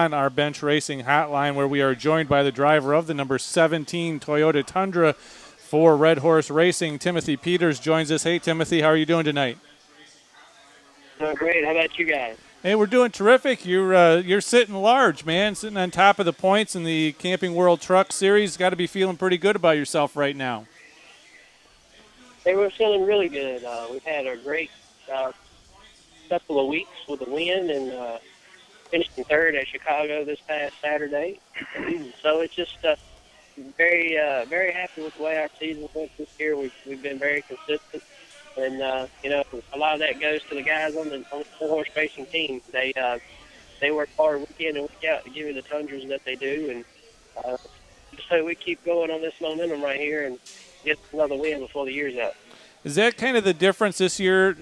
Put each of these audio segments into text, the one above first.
On our bench racing hotline, where we are joined by the driver of the number 17 Toyota Tundra for Red Horse Racing. Timothy Peters joins us. Hey, Timothy, how are you doing tonight? Doing great. How about you guys? Hey, we're doing terrific. You're sitting large, man, sitting on top of the points in the Camping World Truck Series. Got to be feeling pretty good about yourself right now. Hey, we're feeling really good. We've had a great couple of weeks with the win and finishing third at Chicago this past Saturday. So it's just very happy with the way our season went this year. We've been very consistent, and a lot of that goes to the guys on the horse racing team. They work hard week in and week out to give you the Tundras that they do, and so we keep going on this momentum right here and get another win before the year's out. Is that kind of the difference this year,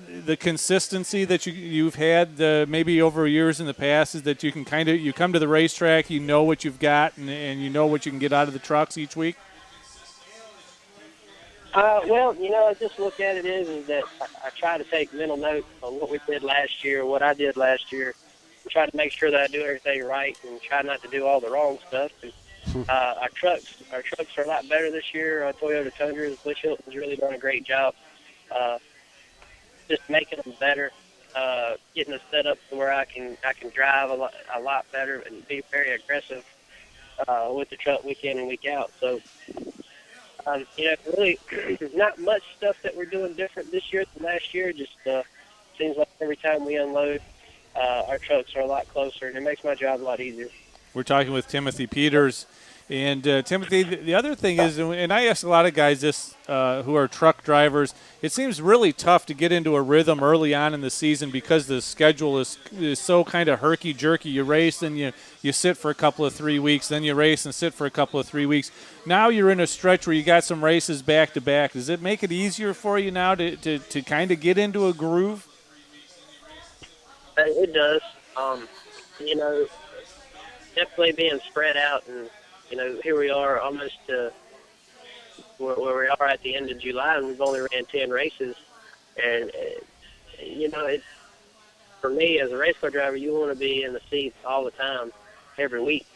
the consistency that you've had maybe over years in the past, is that you can you come to the racetrack, you know what you've got, and you know what you can get out of the trucks each week? Well, I just look at it is that I try to take mental note on what we did last year, what I did last year, and try to make sure that I do everything right and try not to do all the wrong stuff. And, our trucks are a lot better this year. Toyota Tundras, Bush Hilton's really done a great job just making them better, getting us set up to where I can drive a lot better and be very aggressive with the truck week in and week out. So, really not much stuff that we're doing different this year than last year. Just seems like every time we unload, our trucks are a lot closer, and it makes my job a lot easier. We're talking with Timothy Peters. And, Timothy, the other thing is, and I ask a lot of guys this who are truck drivers, it seems really tough to get into a rhythm early on in the season because the schedule is so kind of herky-jerky. You race, and you sit for a couple of 3 weeks, then you race and sit for a couple of 3 weeks. Now you're in a stretch where you got some races back-to-back. Does it make it easier for you now to kind of get into a groove? It does. Definitely being spread out, and here we are almost where we are at the end of July, and we've only ran 10 races. And it's, for me as a race car driver, you want to be in the seats all the time, every week.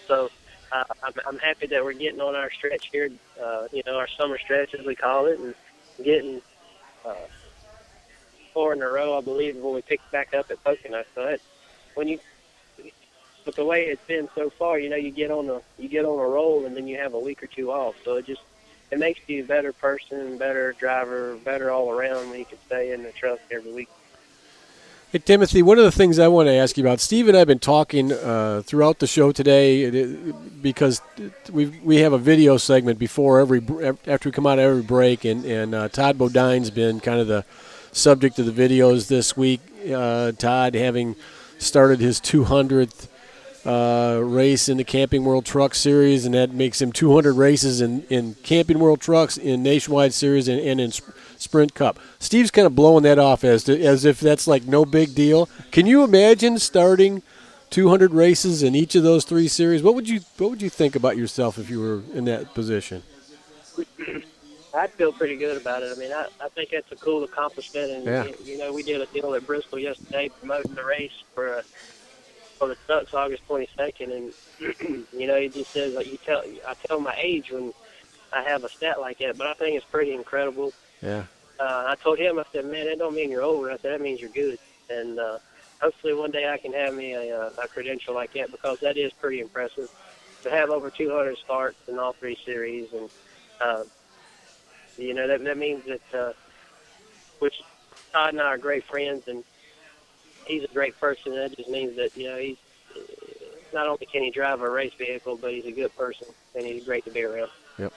So I'm happy that we're getting on our stretch here, our summer stretch as we call it, and getting 4 in a row, I believe, when we picked back up at Pocono. So but the way it's been so far, you get on a roll, and then you have a week or two off. So it makes you a better person, better driver, better all around when you can stay in the truck every week. Hey, Timothy, one of the things I want to ask you about, Steve and I have been talking throughout the show today because we have a video segment after we come out of every break, and Todd Bodine's been kind of the subject of the videos this week. Todd having started his 200th race in the Camping World Truck Series, and that makes him 200 races in Camping World Trucks, in Nationwide Series, and in Sprint Cup. Steve's kind of blowing that off as if that's like no big deal. Can you imagine starting 200 races in each of those 3 series? What would you think about yourself if you were in that position? I'd feel pretty good about it. I mean, I think that's a cool accomplishment, and yeah. We did a deal at Bristol yesterday promoting the race for the Trucks August 22nd, and he just says I tell my age when I have a stat like that, but I think it's pretty incredible. Yeah. I told him, I said, man, that don't mean you're over. I said, that means you're good, and hopefully one day I can have me a credential like that, because that is pretty impressive to have over 200 starts in all 3 series, and that means that which Todd and I are great friends, and he's a great person. That just means that, he's not only can he drive a race vehicle, but he's a good person, and he's great to be around. Yep.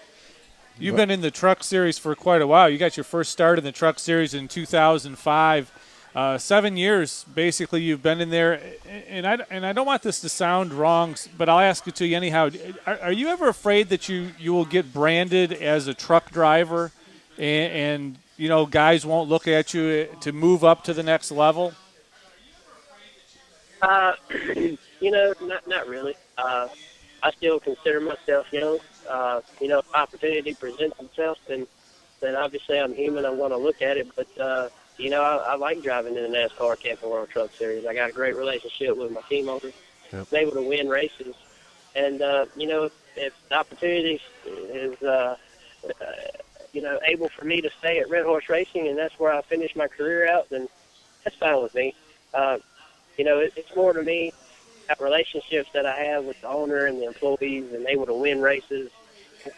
You've been in the truck series for quite a while. You got your first start in the truck series in 2005. 7 years, basically, you've been in there. And I don't want this to sound wrong, but I'll ask it to you anyhow. Are you ever afraid that you will get branded as a truck driver and guys won't look at you to move up to the next level? Not really. I still consider myself young. If opportunity presents itself, then obviously I'm human. I'm going to look at it. But, I like driving in the NASCAR Camping World Truck Series. I got a great relationship with my team owners. able to win races. And, if the opportunity is, able for me to stay at Red Horse Racing and that's where I finish my career out, then that's fine with me. It's more to me about relationships that I have with the owner and the employees and able to win races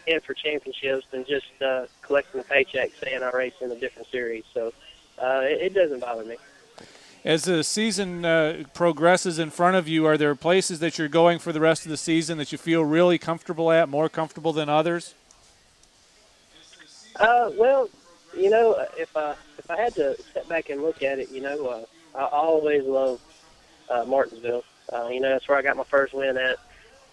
and for championships than just collecting a paycheck saying I race in a different series. So it doesn't bother me. As the season progresses in front of you, are there places that you're going for the rest of the season that you feel really comfortable at, more comfortable than others? Well, if I had to step back and look at it, I always loved Martinsville. That's where I got my first win at.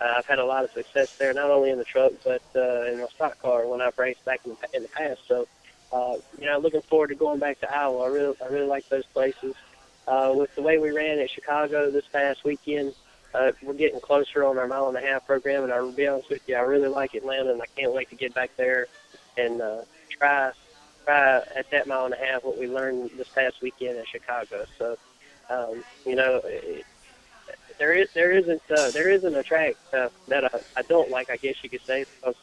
I've had a lot of success there, not only in the truck but in my stock car when I've raced back in the past. So, looking forward to going back to Iowa. I really like those places. With the way we ran at Chicago this past weekend, we're getting closer on our mile-and-a-half program, and I'll be honest with you, I really like Atlanta, and I can't wait to get back there and try at that mile-and-a-half what we learned this past weekend at Chicago. So, there isn't a track that I don't like, I guess you could say, because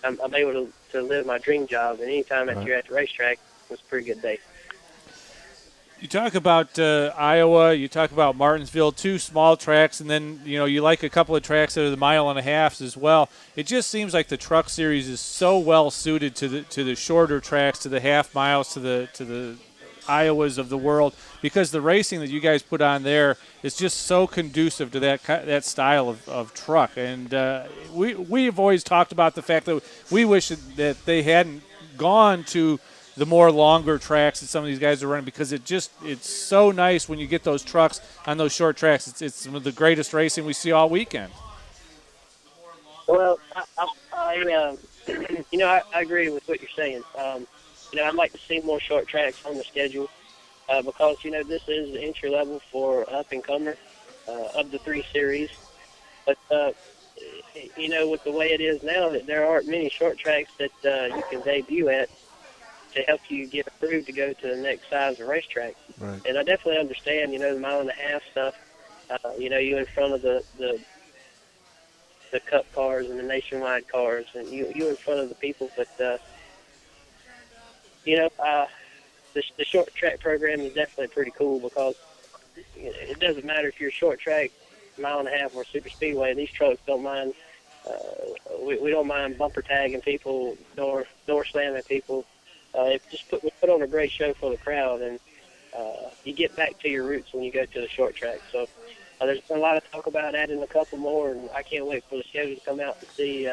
I'm able to live my dream job, and anytime that you're at the racetrack, it's a pretty good day. You talk about Iowa, you talk about Martinsville, two small tracks, and then you like a couple of tracks that are the mile-and-a-halves as well. It just seems like the truck series is so well suited to the shorter tracks, to the half miles, to the Iowas of the world, because the racing that you guys put on there is just so conducive to that style of truck. And we've always talked about the fact that we wish that they hadn't gone to the more longer tracks that some of these guys are running, because it's so nice when you get those trucks on those short tracks. It's some of the greatest racing we see all weekend. Well, I agree with what you're saying. I'd like to see more short tracks on the schedule because, this is the entry level for up-and-comer of the 3 series. But, with the way it is now, that there aren't many short tracks that you can debut at to help you get approved to go to the next size of racetrack. Right. And I definitely understand, the mile-and-a-half stuff. You in front of the Cup cars and the Nationwide cars, and you in front of the people. But, the short track program is definitely pretty cool because it doesn't matter if you're short track, mile-and-a-half, or super speedway. These trucks don't mind. We don't mind bumper tagging people, door slamming people. We put on a great show for the crowd, and you get back to your roots when you go to the short track. So there's been a lot of talk about adding a couple more, and I can't wait for the schedule to come out to see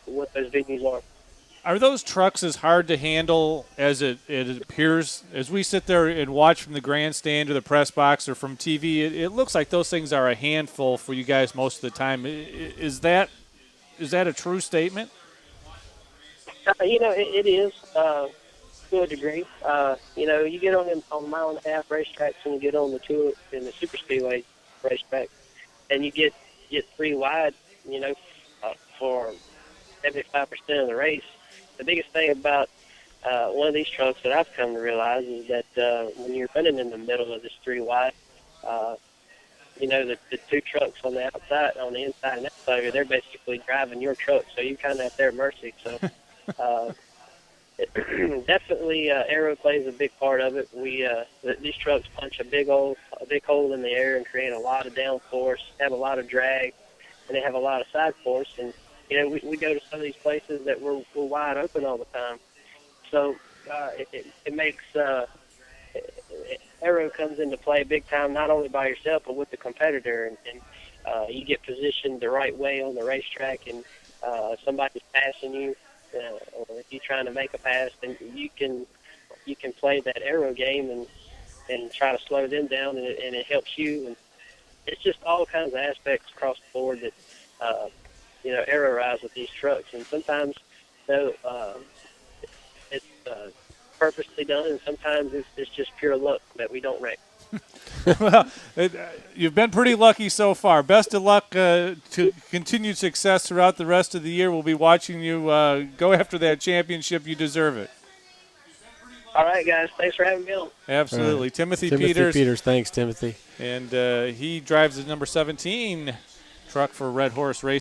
what those venues are. Are those trucks as hard to handle as it appears? As we sit there and watch from the grandstand or the press box or from TV, it looks like those things are a handful for you guys most of the time. Is that a true statement? It is. To a degree. You get on mile-and-a-half racetracks and you get on the two in the super speedway racetrack, and you get 3 wide, for 75% of the race. The biggest thing about one of these trucks that I've come to realize is that when you're running in the middle of this 3 wide, the 2 trucks on the outside, on the inside and outside, they're basically driving your truck, so you're kind of at their mercy. So. Definitely, aero plays a big part of it. These trucks punch a big hole in the air and create a lot of downforce, have a lot of drag, and they have a lot of side force. And we go to some of these places that we're wide open all the time. So it makes aero comes into play big time, not only by yourself but with the competitor, and you get positioned the right way on the racetrack, and somebody's passing you. Or if you're trying to make a pass, then you can play that aero game and try to slow them down, and it helps you. And it's just all kinds of aspects across the board that aero-rise with these trucks. And sometimes it's purposely done, and sometimes it's just pure luck that we don't wreck. Well, you've been pretty lucky so far. Best of luck to continued success throughout the rest of the year. We'll be watching you go after that championship. You deserve it. All right, guys. Thanks for having me on. Absolutely. Right. Timothy Peters. Peters. Thanks, Timothy. And he drives the number 17 truck for Red Horse Racing.